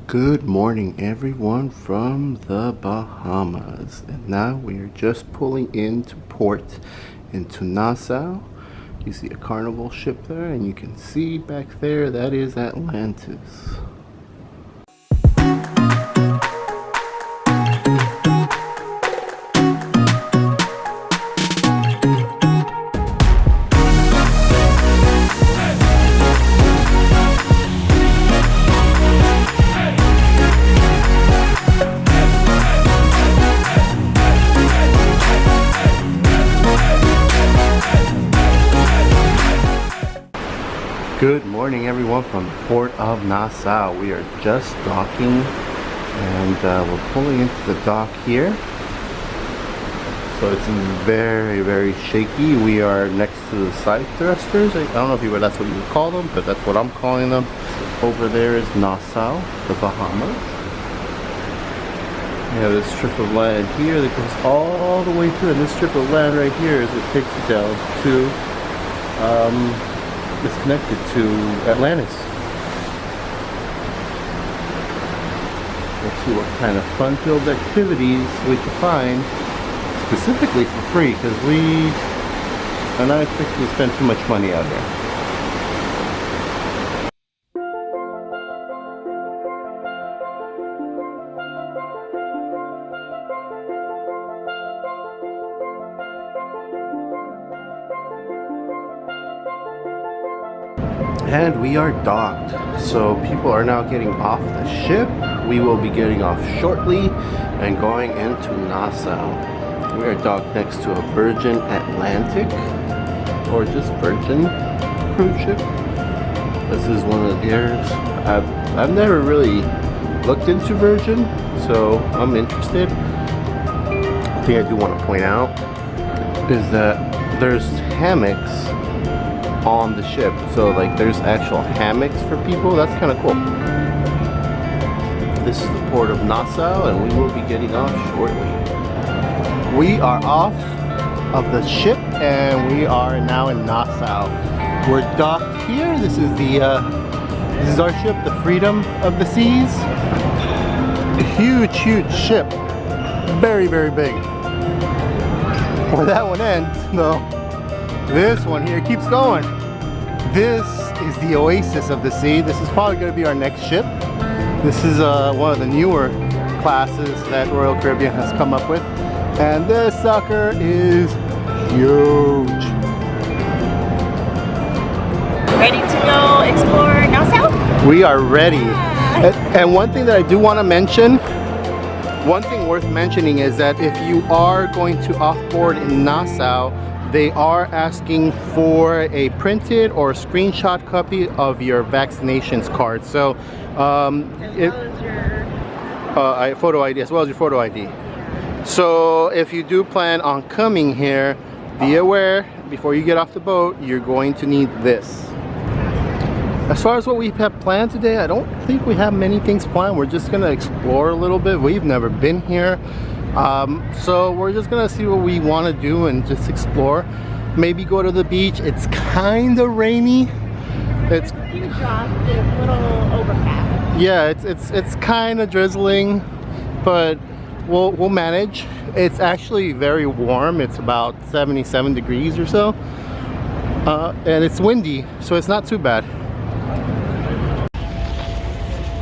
Good morning everyone from the Bahamas, and now we are just pulling into port into Nassau. You see a carnival ship there, and you can see back there that is Atlantis. Good morning everyone from the port of Nassau. We are just docking, and we're pulling into the dock here. So it's very shaky. We are next to the side thrusters. I don't know if that's what you would call them, but that's what I'm calling them. Over there is Nassau, the Bahamas. We have this strip of land here that goes all the way through, and this strip of land right here is what takes you down to is connected to Atlantis. Let's see what kind of fun-filled activities we can find specifically for free, because we are not expecting to spend too much money out here. And we are docked, so people are now getting off the ship. We will be getting off shortly and going into Nassau. We are docked next to a Virgin Atlantic, or just Virgin cruise ship. This is one of theirs. I've never really looked into Virgin, so I'm interested. The thing I do want to point out is that there's hammocks on the ship, so like there's actual hammocks for people. That's kind of cool. This is the port of Nassau, and we will be getting off shortly. We are off of the ship, and we are now in Nassau. We're docked here. This is our ship, the Freedom of the Seas. A huge ship, very big. Where that one ends, though, this one here keeps going. This is the Oasis of the Sea. This is probably going to be our next ship. This is one of the newer classes that Royal Caribbean has come up with. And this sucker is huge. Ready to go explore Nassau? We are ready. And one thing that I do want to mention, one thing worth mentioning is that if you are going to offboard in Nassau, they are asking for a printed or screenshot copy of your vaccinations card. So, photo ID, as well as your photo ID. So, if you do plan on coming here, be aware before you get off the boat, you're going to need this. As far as what we have planned today, I don't think we have many things planned. We're just gonna explore a little bit. We've never been here. So we're just gonna see what we want to do and just explore. Maybe go to the beach. It's kind of rainy. It's a little overcast. Yeah, it's kind of drizzling, but we'll manage. It's actually very warm. It's about 77 degrees or so, and it's windy, so it's not too bad.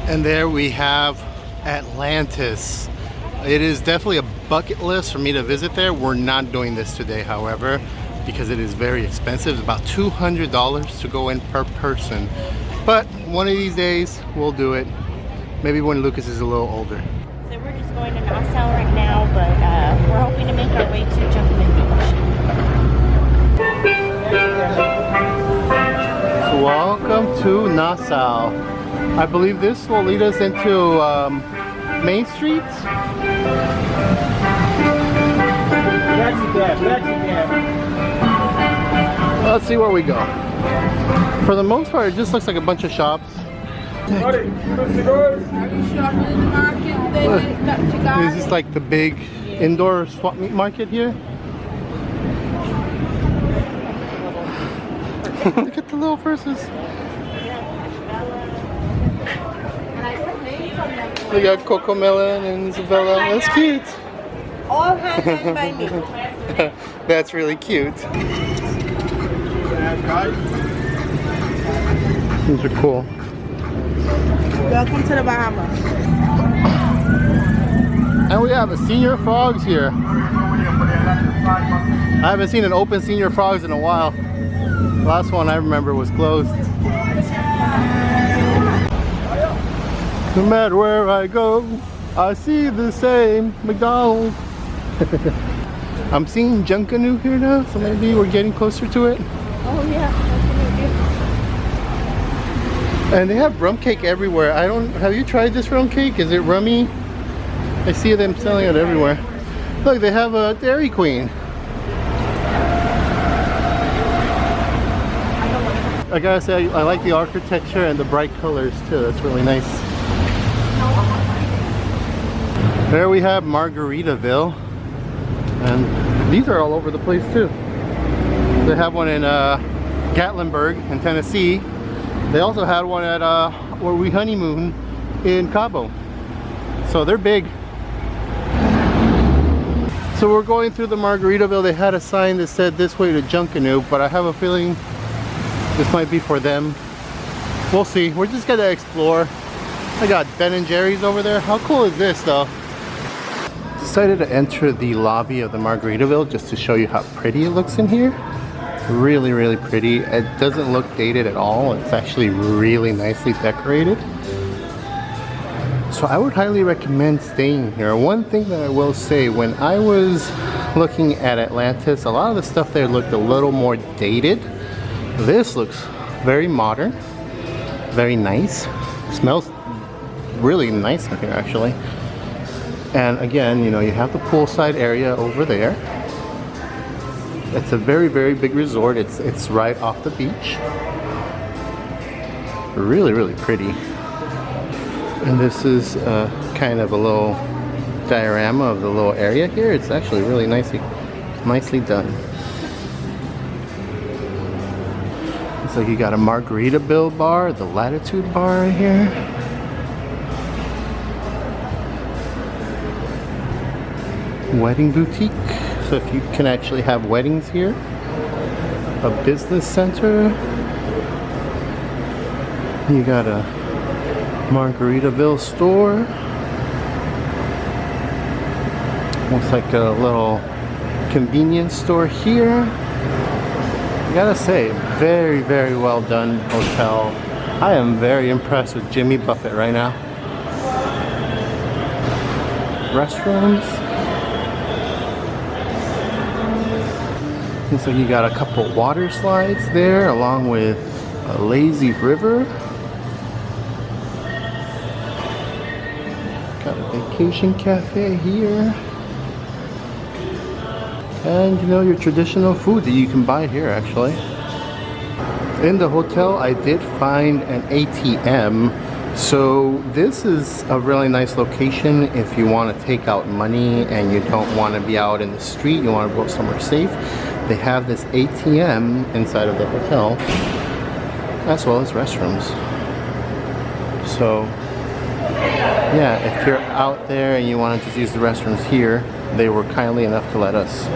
And there we have Atlantis. It is definitely a bucket list for me to visit there. We're not doing this today, however, because it is very expensive. It's about $200 to go in per person. But one of these days, we'll do it. Maybe when Lucas is a little older. So we're just going to Nassau right now, but we're hoping to make our way to Junkanoo Beach. So welcome to Nassau. I believe this will lead us into Main Street. Let's see where we go. For the most part, it just looks like a bunch of shops. Is this like the big indoor swap meet market here? Look at the little purses. We got Coco Melon and Isabella. That's cute. All handmade by me. That's really cute. These are cool. Welcome to the Bahamas. And we have a senior frogs here. I haven't seen an open senior frogs in a while. The last one I remember was closed. No matter where I go, I see the same McDonald's. I'm seeing Junkanoo here now, so maybe we're getting closer to it. Oh yeah. And they have rum cake everywhere. Have you tried this rum cake? Is it rummy? I see them selling it everywhere. Look, they have a Dairy Queen. I gotta say, I like the architecture and the bright colors too. That's really nice. There we have Margaritaville. And these are all over the place too. They have one in Gatlinburg in Tennessee. They also had one at where we honeymoon in Cabo. So they're big. So we're going through the Margaritaville. They had a sign that said this way to Junkanoo, but I have a feeling this might be for them. We'll see. We're just gonna explore. I got Ben & Jerry's over there. How cool is this though? Decided to enter the lobby of the Margaritaville just to show you how pretty it looks in here. Really, really pretty. It doesn't look dated at all. It's actually really nicely decorated. So I would highly recommend staying here. One thing that I will say, when I was looking at Atlantis, a lot of the stuff there looked a little more dated. This looks very modern, very nice. Smells really nice in here actually. And again, you know, you have the poolside area over there. It's a very, very big resort. It's right off the beach. Really, really pretty. And this is kind of a little diorama of the little area here. It's actually really nicely done. Looks like you got a Margaritaville bar, the Latitude bar right here. Wedding boutique, so if you can actually have weddings here. A business center. You got a Margaritaville store. Looks like a little convenience store here. I gotta say, very, very well done hotel. I am very impressed with Jimmy Buffett right now. Restrooms. Looks like you got a couple water slides there along with a lazy river. Got a vacation cafe here. And you know, your traditional food that you can buy here actually. In the hotel I did find an ATM. So this is a really nice location if you want to take out money and you don't want to be out in the street, you want to go somewhere safe. They have this ATM inside of the hotel, as well as restrooms. So yeah, if you're out there and you want to just use the restrooms here, they were kindly enough to let us.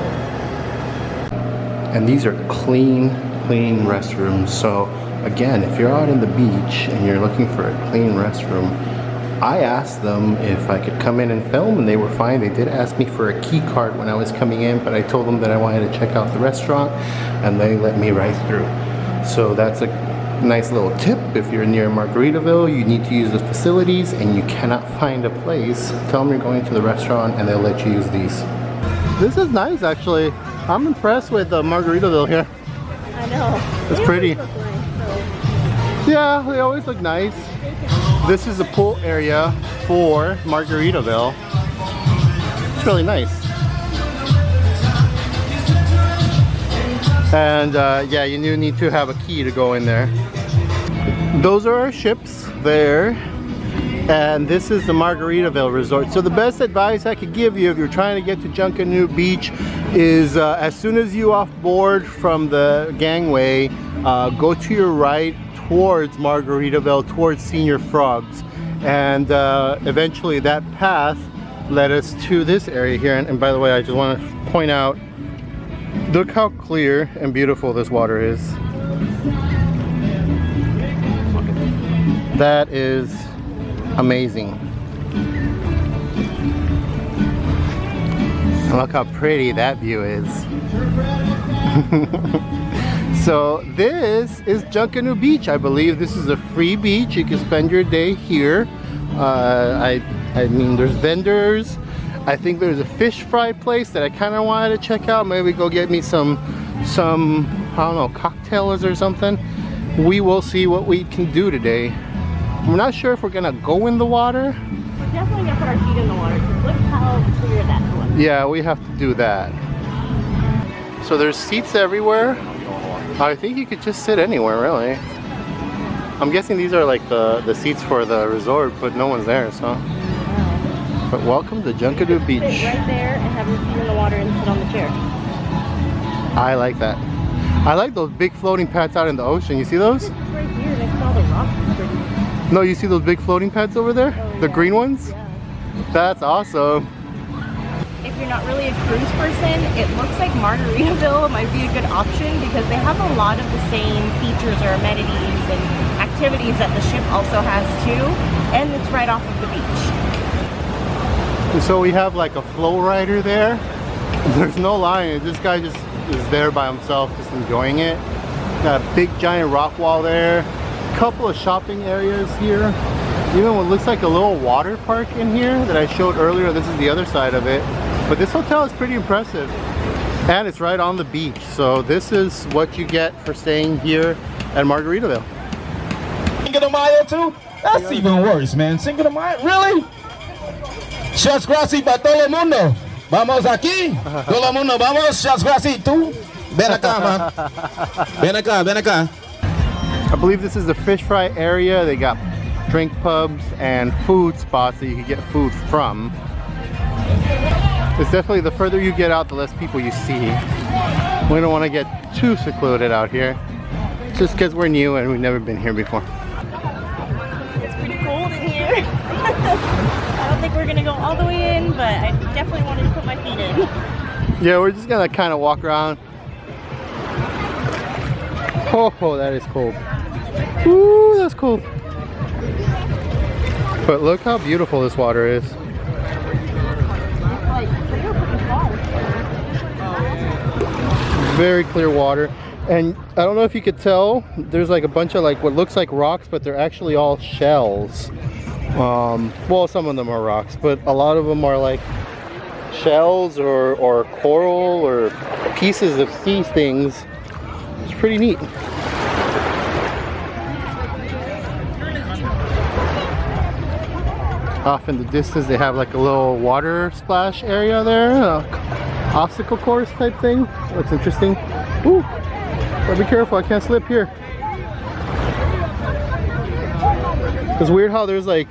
And these are clean restrooms. So again, if you're out in the beach and you're looking for a clean restroom, I asked them if I could come in and film, and they were fine. They did ask me for a key card when I was coming in, but I told them that I wanted to check out the restaurant, and they let me right through. So that's a nice little tip. If you're near Margaritaville, you need to use the facilities and you cannot find a place, tell them you're going to the restaurant and they'll let you use these. This is nice actually. I'm impressed with Margaritaville here. I know. It's pretty. Yeah, they always look nice. This is the pool area for Margaritaville. It's really nice. And yeah, you do need to have a key to go in there. Those are our ships there. And this is the Margaritaville resort. So the best advice I could give you if you're trying to get to Junkanoo Beach is as soon as you off board from the gangway, go to your right towards Margaritaville, towards Senior Frogs. And eventually that path led us to this area here. And by the way, I just want to point out, look how clear and beautiful this water is. That is amazing. And look how pretty that view is. So this is Junkanoo Beach. I believe this is a free beach. You can spend your day here. I mean, there's vendors. I think there's a fish fry place that I kind of wanted to check out. Maybe go get me some I don't know, cocktails or something. We will see what we can do today. We're not sure if we're gonna go in the water. We're definitely gonna put our feet in the water because look how clear that looks. Yeah, we have to do that. So there's seats everywhere. I think you could just sit anywhere, really. I'm guessing these are like the seats for the resort, but no one's there, so. Wow. But welcome to Junkanoo Beach. Sit right there and have your feet in the water and sit on the chair. I like that. I like those big floating pads out in the ocean. You see those? Right here next to all the rocks. No, you see those big floating pads over there? Oh, the yeah. green ones? Yeah. That's awesome. If you're not really a cruise person, it looks like Margaritaville might be a good option because they have a lot of the same features or amenities and activities that the ship also has too, and it's right off of the beach. And so we have like a flow rider there. There's no line. This guy just is there by himself, just enjoying it. Got a big giant rock wall there. Couple of shopping areas here. Even what looks like a little water park in here that I showed earlier. This is the other side of it. But this hotel is pretty impressive. And it's right on the beach. So this is what you get for staying here at Margaritaville. Cinco de Mayo too? That's even worse, man. Cinco de Mayo? Really? Shots gracias para todo el mundo. Vamos aquí. Todo el mundo vamos. Shots gracias. Tú. Ven acá, man. Ven acá, ven acá. I believe this is the fish fry area. They got drink pubs and food spots that you can get food from. It's definitely, the further you get out, the less people you see. We don't want to get too secluded out here, just because we're new and we've never been here before. It's pretty cold in here. I don't think we're gonna go all the way in, but I definitely wanted to put my feet in. Yeah, we're just gonna kind of walk around. Oh, that is cold. Ooh, that's cold. But look how beautiful this water is. Very clear water. And I don't know if you could tell, there's like a bunch of like what looks like rocks, but they're actually all shells. Well, some of them are rocks, but a lot of them are like shells or coral or pieces of sea things. It's pretty neat. Off in the distance they have like a little water splash area there, obstacle course type thing. Looks interesting. Ooh, gotta be careful, I can't slip here. It's weird how there's like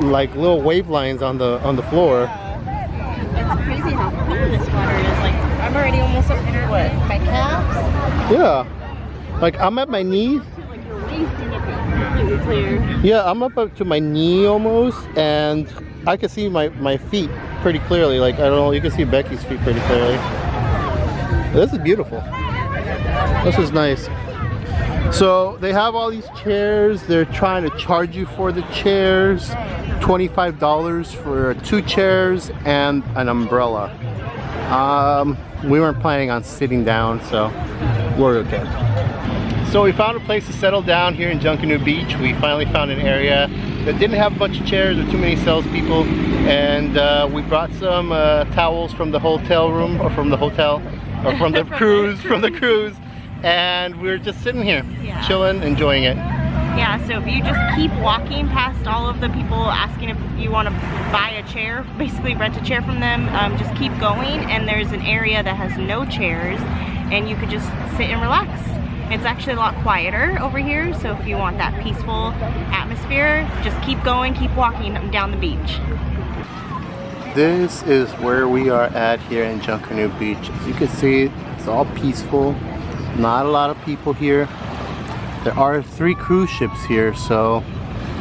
little wave lines on the floor. It's crazy how clear this water is. Like, I'm already almost up to my calves. Yeah, like I'm at my knee. Like your waist and it's completely clear. Yeah, I'm up to my knee almost, and I can see my feet pretty clearly. Like, I don't know, you can see Becky's feet pretty clearly. This is beautiful. This is nice. So they have all these chairs. They're trying to charge you for the chairs. $25 for 2 chairs and an umbrella. We weren't planning on sitting down, so we're okay. So we found a place to settle down here in Junkanoo Beach. We finally found an area that didn't have a bunch of chairs or too many salespeople, and we brought some towels from the hotel room, or from the hotel, or from the cruise, and we're just sitting here, chilling, enjoying it. Yeah, so if you just keep walking past all of the people asking if you want to buy a chair, basically rent a chair from them, just keep going, and there's an area that has no chairs, and you could just sit and relax. It's actually a lot quieter over here, so if you want that peaceful atmosphere, just keep going, keep walking down the beach. This is where we are at here in Junkanoo Beach. As you can see, it's all peaceful. Not a lot of people here. There are 3 cruise ships here, so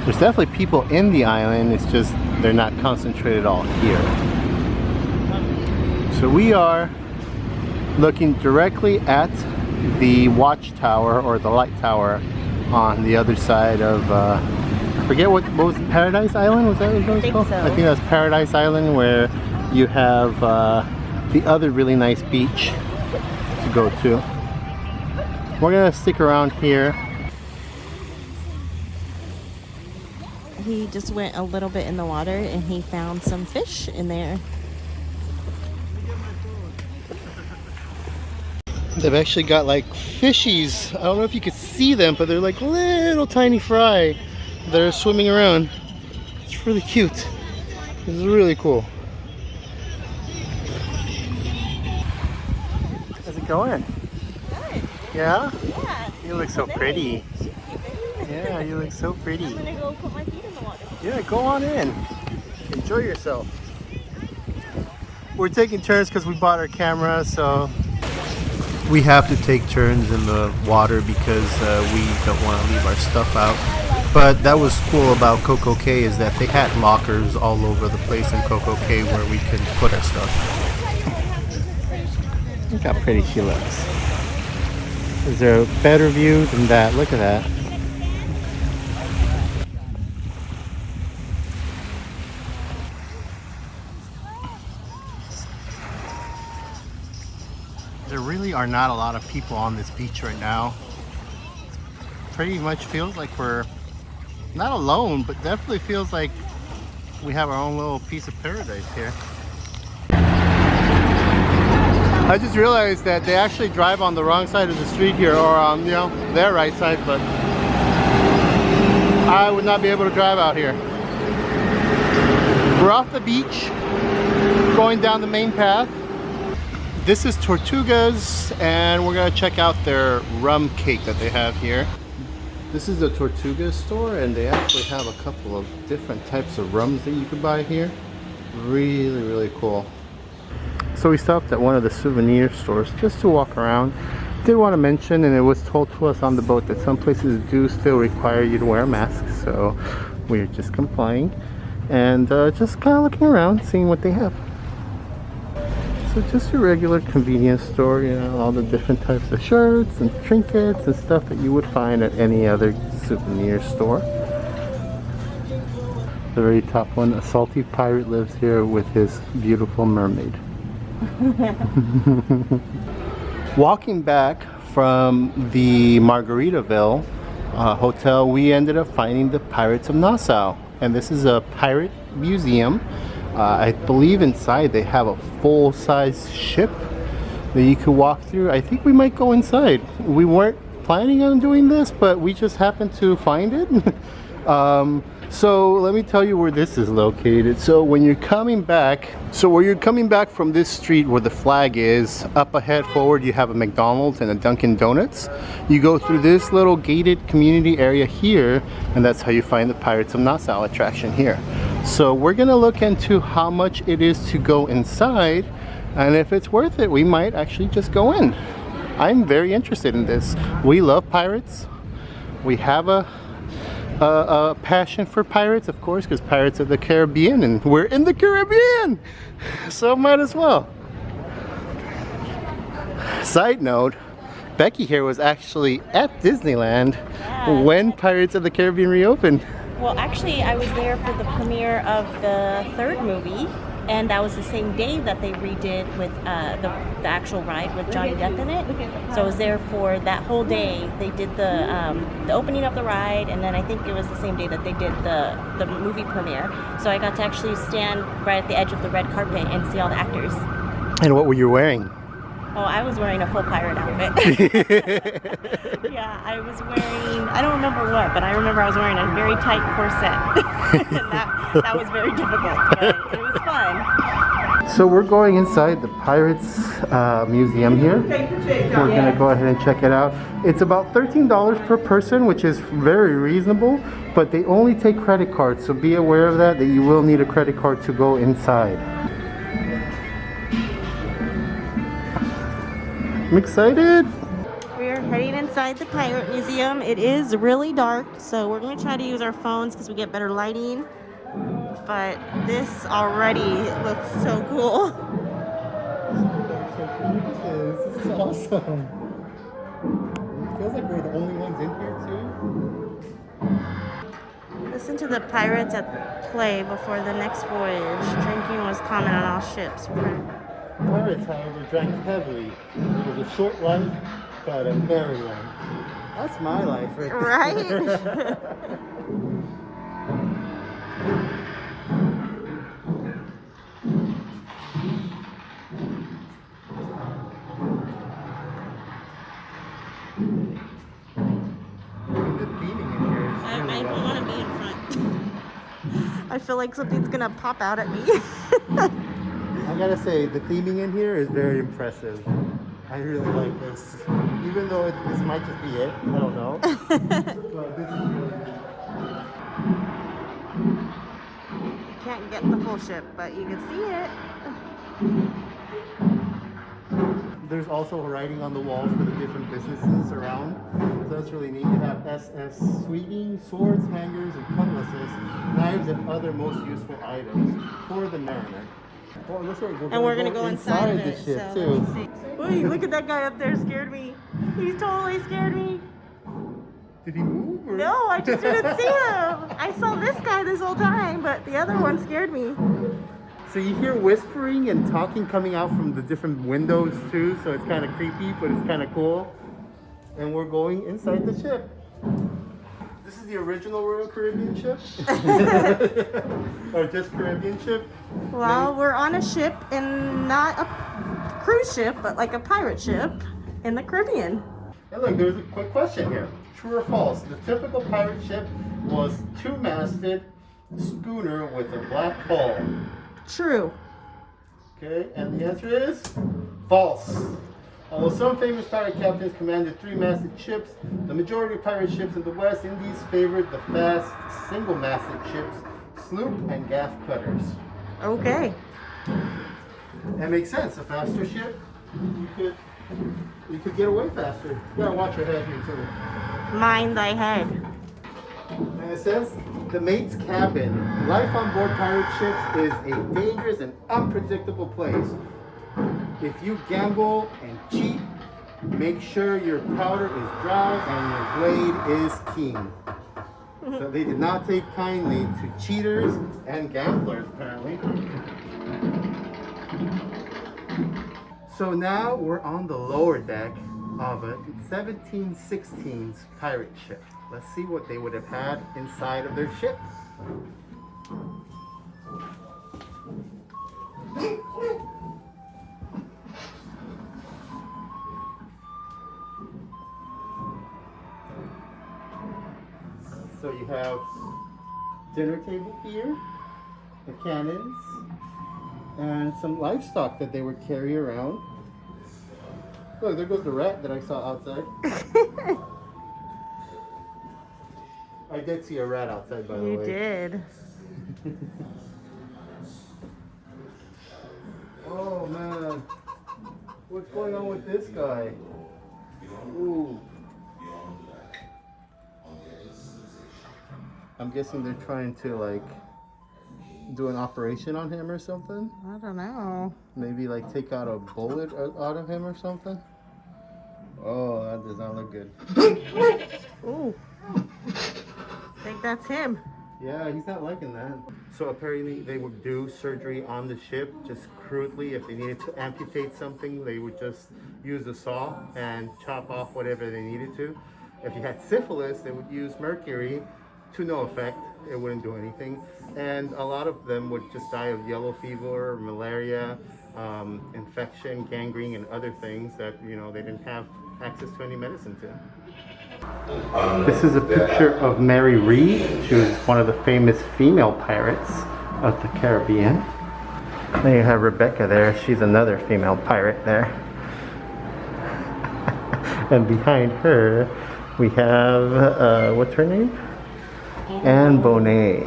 There's definitely people in the island, it's just they're not concentrated all here. So we are looking directly at the watchtower or the light tower on the other side of I forget what was it, Paradise Island? Was that what it was called? So. I think that's Paradise Island, where you have the other really nice beach to go to. We're gonna stick around here. He just went a little bit in the water and he found some fish in there. They've actually got like fishies. I don't know if you could see them, but they're like little tiny fry that are swimming around. It's really cute. It's really cool. How's it going? Good. Yeah? Yeah. You look so pretty. Yeah, you look so pretty. I'm gonna go put my feet in the water. Yeah, go on in. Enjoy yourself. We're taking turns because we bought our camera, so we have to take turns in the water because we don't want to leave our stuff out. But that was cool about Coco Cay is that they had lockers all over the place in Coco Cay where we can put our stuff. Look how pretty she looks. Is there a better view than that? Look at that. There really are not a lot of people on this beach right now. Pretty much feels like we're not alone, but definitely feels like we have our own little piece of paradise here. I just realized that they actually drive on the wrong side of the street here, or on, you know, their right side, but I would not be able to drive out here. We're off the beach, going down the main path. This is Tortugas, and we're gonna check out their rum cake that they have here. This is the Tortuga store, and they actually have a couple of different types of rums that you can buy here. Really, really cool. So we stopped at one of the souvenir stores just to walk around. Did want to mention, and it was told to us on the boat, that some places do still require you to wear a mask, so we're just complying and just kind of looking around, seeing what they have. So just a regular convenience store, you know, all the different types of shirts and trinkets and stuff that you would find at any other souvenir store. The very top one, a salty pirate lives here with his beautiful mermaid. Walking back from the Margaritaville hotel, we ended up finding the Pirates of Nassau, and this is a pirate museum. I believe inside they have a full-size ship that you could walk through. I think we might go inside. We weren't planning on doing this, but we just happened to find it. So let me tell you where this is located. So when you're coming back, from this street where the flag is, up ahead forward you have a McDonald's and a Dunkin' Donuts. You go through this little gated community area here, and that's how you find the Pirates of Nassau attraction here. So we're gonna look into how much it is to go inside, and if it's worth it, we might actually just go in. I'm very interested in this. We love pirates. We have a passion for pirates, of course, because Pirates of the Caribbean, and we're in the Caribbean, so might as well. Side note, Becky here was actually at Disneyland when Pirates of the Caribbean reopened. Well, actually, I was there for the premiere of the third movie, and that was the same day that they redid with the actual ride with Johnny Depp in it. So I was there for that whole day. They did the opening of the ride, and then I think it was the same day that they did the movie premiere. So I got to actually stand right at the edge of the red carpet and see all the actors. And what were you wearing? Oh, I was wearing a full pirate outfit. Yeah, I was wearing, I don't remember what, but I remember I was wearing a very tight corset. And that was very difficult, but it was fun. So we're going inside the Pirates Museum here. We're going to go ahead and check it out. It's about $13 per person, which is very reasonable, but they only take credit cards, so be aware of that you will need a credit card to go inside. I'm excited. We're heading inside the Pirate Museum. It is really dark, so we're going to try to use our phones because we get better lighting. But this already looks so cool. This is awesome. It feels like we're the only ones in here too. Listen to the pirates at play before the next voyage. Drinking was common on all ships. Pirates, however, drank heavily. It was a short life, but a merry one. That's my life right there. Right? I feel like something's gonna pop out at me. I gotta say, the theming in here is very impressive. I really like this. Even though this might just be it, I don't know. But this is really You can't get the full ship, but you can see it. There's also writing on the walls for the different businesses around. So that's really neat. You have SS sweeting, swords, hangers, and cutlasses, knives, and other most useful items for the mariner. Well, looks like We're gonna go inside the it, ship so too. let's see. Wait, look at that guy up there, scared me. He totally scared me. Did he move? Or? No, I just didn't see him. I saw this guy this whole time, but the other one scared me. So you hear whispering and talking coming out from the different windows too, so it's kind of creepy, but it's kind of cool. And we're going inside the ship. This is the original Royal Caribbean ship? Or just Caribbean ship? Well, we're on a ship, and not a cruise ship, but like a pirate ship in the Caribbean. And look, there's a quick question here. True or false? The typical pirate ship was two-masted schooner with a black hull. True. Okay, and the answer is false. Although some famous pirate captains commanded three-masted ships, the majority of pirate ships in the West Indies favored the fast, single-masted ships, sloop and gaff cutters. Okay. That makes sense. A faster ship, you could get away faster. You gotta watch your head here too. Mind thy head. And it says, the mate's cabin. Life on board pirate ships is a dangerous and unpredictable place. If you gamble and cheat, make sure your powder is dry and your blade is keen. So they did not take kindly to cheaters and gamblers, apparently. So now we're on the lower deck of a 1716's pirate ship. Let's see what they would have had inside of their ship. So you have dinner table here, the cannons, and some livestock that they would carry around. Look, there goes the rat that I saw outside. I did see a rat outside, by the way. You did. Oh man, what's going on with this guy? Ooh. I'm guessing they're trying to like do an operation on him or something. I don't know. Maybe like take out a bullet out of him or something. Oh, that does not look good. Ooh. I think that's him. Yeah, he's not liking that. So apparently they would do surgery on the ship, just crudely. If they needed to amputate something, they would just use a saw and chop off whatever they needed to. If you had syphilis, they would use mercury to no effect. It wouldn't do anything. And a lot of them would just die of yellow fever, malaria, infection, gangrene, and other things that, you know, they didn't have access to any medicine to. This is a picture of Mary Read. She was one of the famous female pirates of the Caribbean. Then you have Rebecca there. She's another female pirate there. And behind her, we have, what's her name? Anne Bonnet.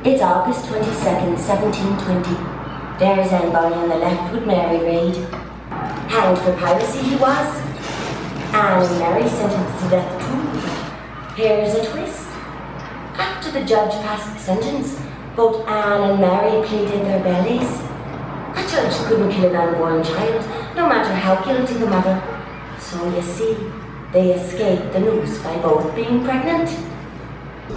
It's August 22nd, 1720. There's Anne Bonny on the left with Mary Read. Hanged for piracy he was. Anne and Mary sentenced to death too. Here's a twist. After the judge passed sentence, both Anne and Mary pleaded their bellies. A judge couldn't kill an unborn child, no matter how guilty the mother. So you see, they escaped the noose by both being pregnant. It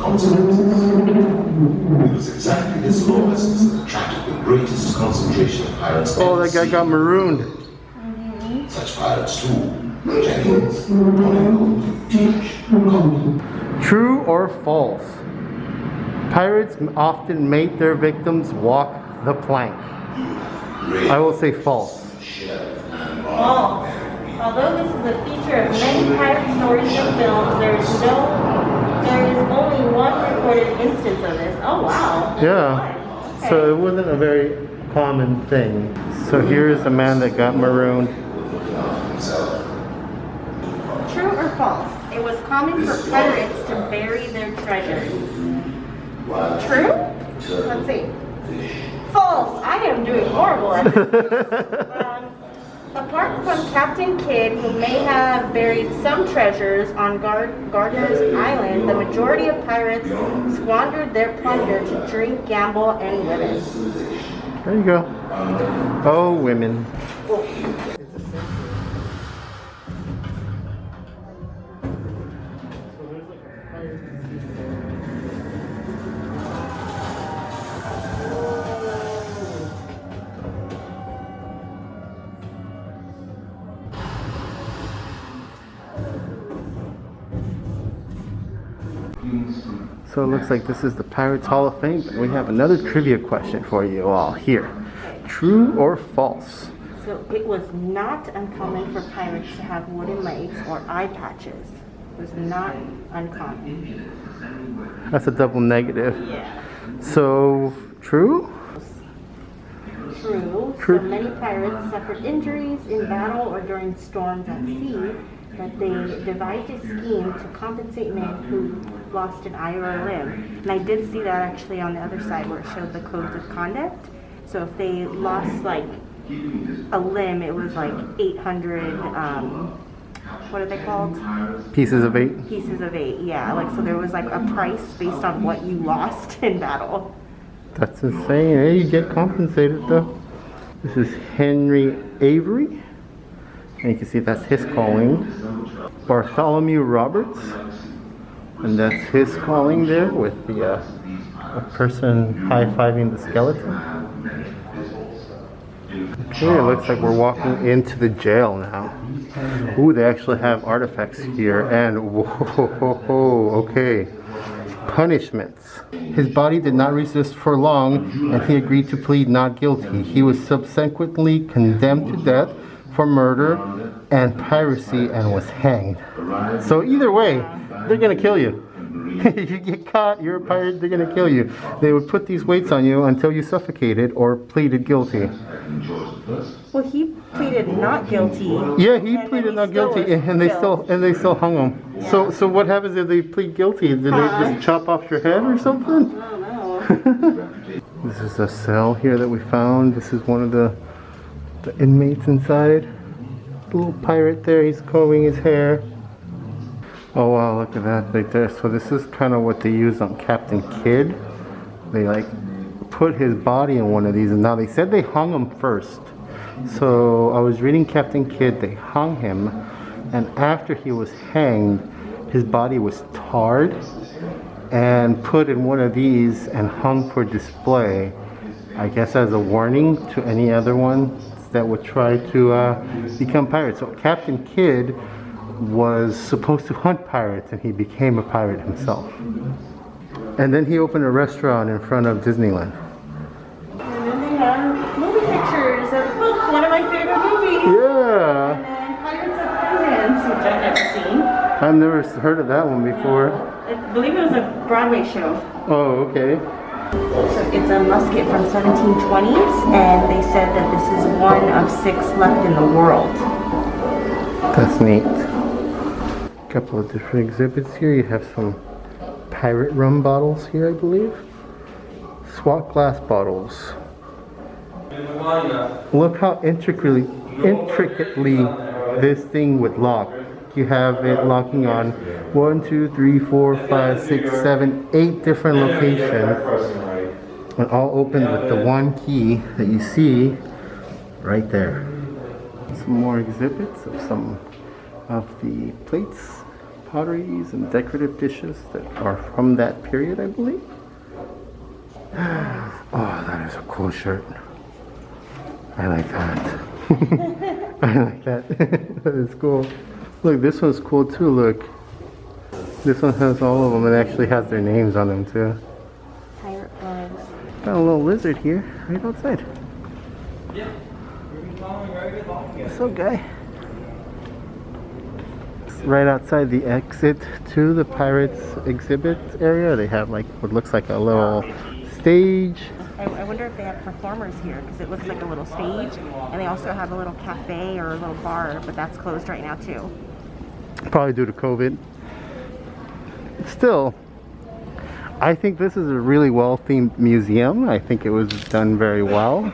was exactly this lawlessness that attracted the greatest concentration of pirates. Oh, that guy got marooned. Such pirates too. Jennings, Coco, Teach, Coco. True or false? Pirates often make their victims walk the plank. I will say false. False. Although this is a feature of many pirate stories and films, there is only one recorded instance of this. Oh wow. Yeah. Okay. So it wasn't a very common thing. So here's a man that got marooned. True or false? It was common for pirates to bury their treasures. True? Let's see. False. I am doing horrible at this. Apart from Captain Kidd, who may have buried some treasures on Gardiner's Island, the majority of pirates squandered their plunder to drink, gamble, and women. There you go. Oh, women. So it looks like this is the Pirates Hall of Fame. We have another trivia question for you all here. True or false? So it was not uncommon for pirates to have wooden legs or eye patches. It was not uncommon. That's a double negative. Yeah. So, true? True. True. So many pirates suffered injuries in battle or during storms at sea, but they devised a scheme to compensate men who lost an eye or a limb. And I did see that actually on the other side where it showed the codes of conduct. So if they lost like a limb, it was like 800, what are they called? Pieces of 8? Pieces of 8, yeah. Like, so there was like a price based on what you lost in battle. That's insane. Hey, you get compensated though. This is Henry Avery. And you can see that's his calling. Bartholomew Roberts. And that's his calling there with the a person high-fiving the skeleton. Okay, it looks like we're walking into the jail now. Ooh, they actually have artifacts here. And whoa, okay. Punishments. His body did not resist for long, and he agreed to plead not guilty. He was subsequently condemned to death for murder and piracy and was hanged. So either way, they're gonna kill you. If you get caught, you're a pirate, they're gonna kill you. They would put these weights on you until you suffocated or pleaded guilty. Well, he pleaded not guilty. Yeah, he pleaded not guilty, and they still hung him. Yeah. So what happens if they plead guilty? Did they just chop off your head or something? I don't know. This is a cell here that we found. This is one of the inmates inside. The little pirate there, he's combing his hair. Oh wow, look at that right there. So this is kind of what they use on Captain Kidd. They like put his body in one of these, and now they said they hung him first. So I was reading Captain Kidd, they hung him, and after he was hanged, his body was tarred and put in one of these and hung for display, I guess as a warning to any other ones that would try to become pirates. So Captain Kidd was supposed to hunt pirates, and he became a pirate himself. And then he opened a restaurant in front of Disneyland. And then they have movie pictures of one of my favorite movies. Yeah. And then Pirates of Nassau, which I've never seen. I've never heard of that one before. I believe it was a Broadway show. Oh, okay. So it's a musket from 1720s, and they said that this is one of 6 left in the world. That's neat. A couple of different exhibits here. You have some pirate rum bottles here, I believe. SWAT glass bottles. Look how intricately this thing would lock. you have it locking on 1, 2, 3, 4, 5, 6, 7, 8 different locations, and all opened with the one key that you see right there. Some more exhibits of some of the plates, potteries, and decorative dishes that are from that period, I believe. Oh, that is a cool shirt. I like that. I like that. That is cool. Look, this one's cool too, look. This one has all of them and actually has their names on them too. Pirate flags. Got a little lizard here, right outside. What's up, guy? Right outside the exit to the Pirates exhibit area, they have like what looks like a little stage. I wonder if they have performers here because it looks like a little stage, and they also have a little cafe or a little bar, but that's closed right now too. Probably due to COVID. Still, I think this is a really well themed museum. I think it was done very well.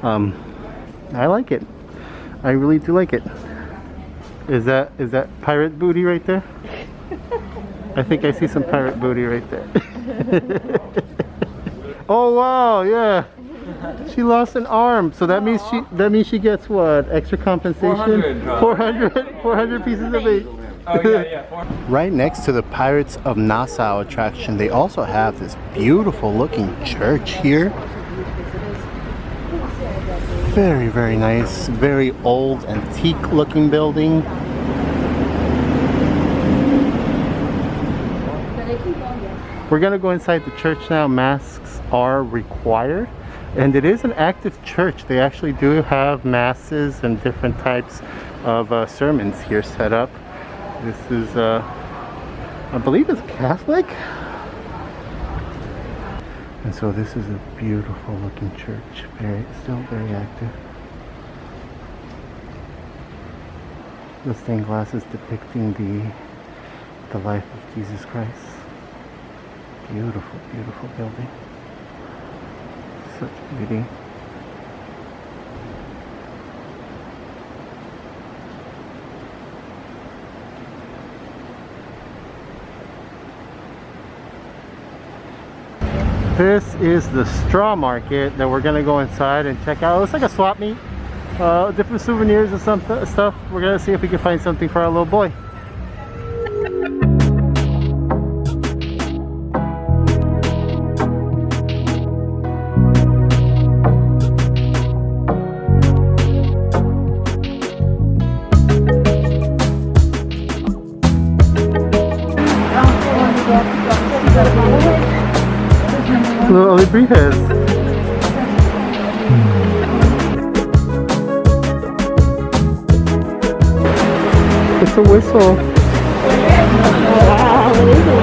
I like it. I really do like it. Is that pirate booty right there? I think I see some pirate booty right there. Oh wow, yeah. She lost an arm, so that means she gets what? Extra compensation? 400 pieces of bait. Oh yeah. Right next to the Pirates of Nassau attraction, they also have this beautiful looking church here. Very, very nice, very old, antique looking building. We're gonna go inside the church now. Masks are required, and it is an active church. They actually do have masses and different types of sermons here set up. This is, I believe it's Catholic. And so this is a beautiful looking church, still very active. The stained glass is depicting the life of Jesus Christ. Beautiful, beautiful building. Such beauty. This is the straw market that we're gonna go inside and check out. It looks like a swap meet. Different souvenirs and some stuff. We're gonna see if we can find something for our little boy. Little Olibrijes. It's a whistle. Wow, what is it?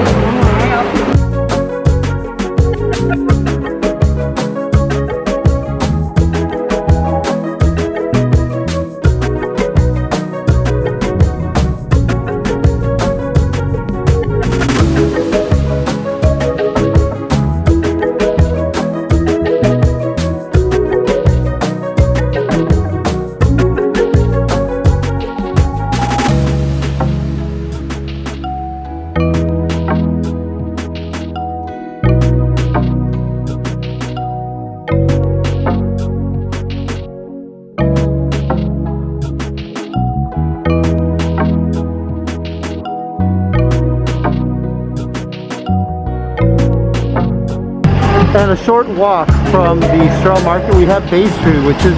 And a short walk from the straw market, we have Bay Street, which is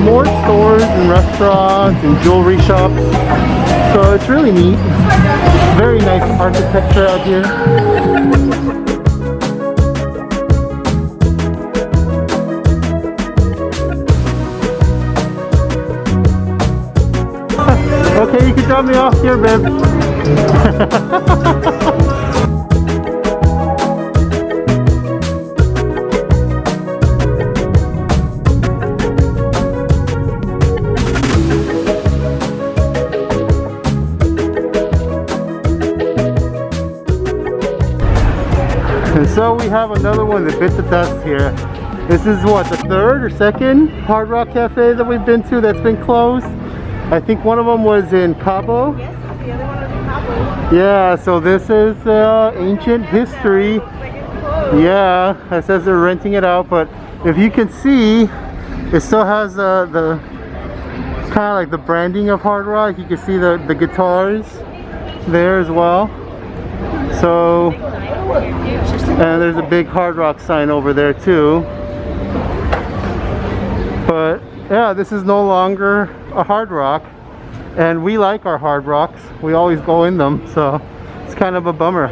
more stores and restaurants and jewelry shops. So it's really neat. Very nice architecture out here. Okay, you can drop me off here, babe. And so we have another one that bit the dust here. This is what, the third or second Hard Rock Cafe that we've been to that's been closed? I think one of them was in Cabo. Yes. Yeah, so this is ancient history. Yeah, it says they're renting it out, but if you can see, it still has the kind of like the branding of Hard Rock. You can see the guitars there as well. So, and there's a big Hard Rock sign over there too. But yeah, this is no longer a Hard Rock, and we like our Hard Rocks. We always go in them, so it's kind of a bummer.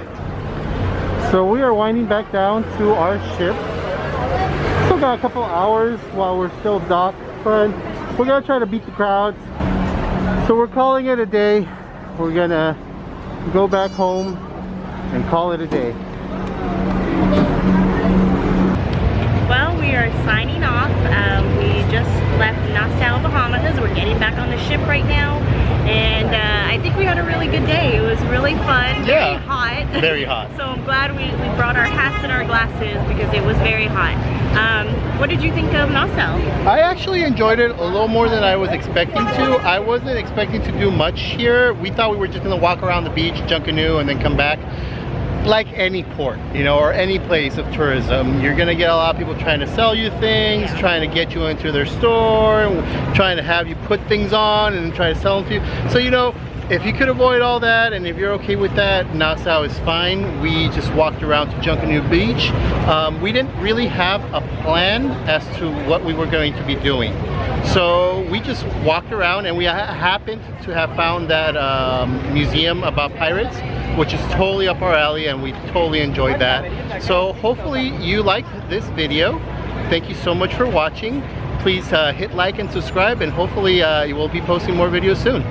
So we are winding back down to our ship. Still got a couple hours while we're still docked, but we're gonna try to beat the crowds. So we're calling it a day. We're gonna go back home and call it a day. Well, we are signing off. We just left Nassau, Bahamas. We're getting back on the ship right now, and I think we had a really good day. It was really fun. Very hot. Very hot. So I'm glad we brought our hats and our glasses because it was very hot. What did you think of Nassau? I actually enjoyed it a little more than I was expecting to. I wasn't expecting to do much here. We thought we were just gonna walk around the beach, Junkanoo, and then come back. Like any port, you know, or any place of tourism, you're gonna get a lot of people trying to sell you things, trying to get you into their store, trying to have you put things on and try to sell them to you. So, you know, if you could avoid all that and if you're okay with that, Nassau is fine. We just walked around to Junkanoo Beach. We didn't really have a plan as to what we were going to be doing. So we just walked around, and we happened to have found that museum about pirates, which is totally up our alley, and we totally enjoyed that. So hopefully you liked this video. Thank you so much for watching. Please hit like and subscribe, and hopefully you will be posting more videos soon.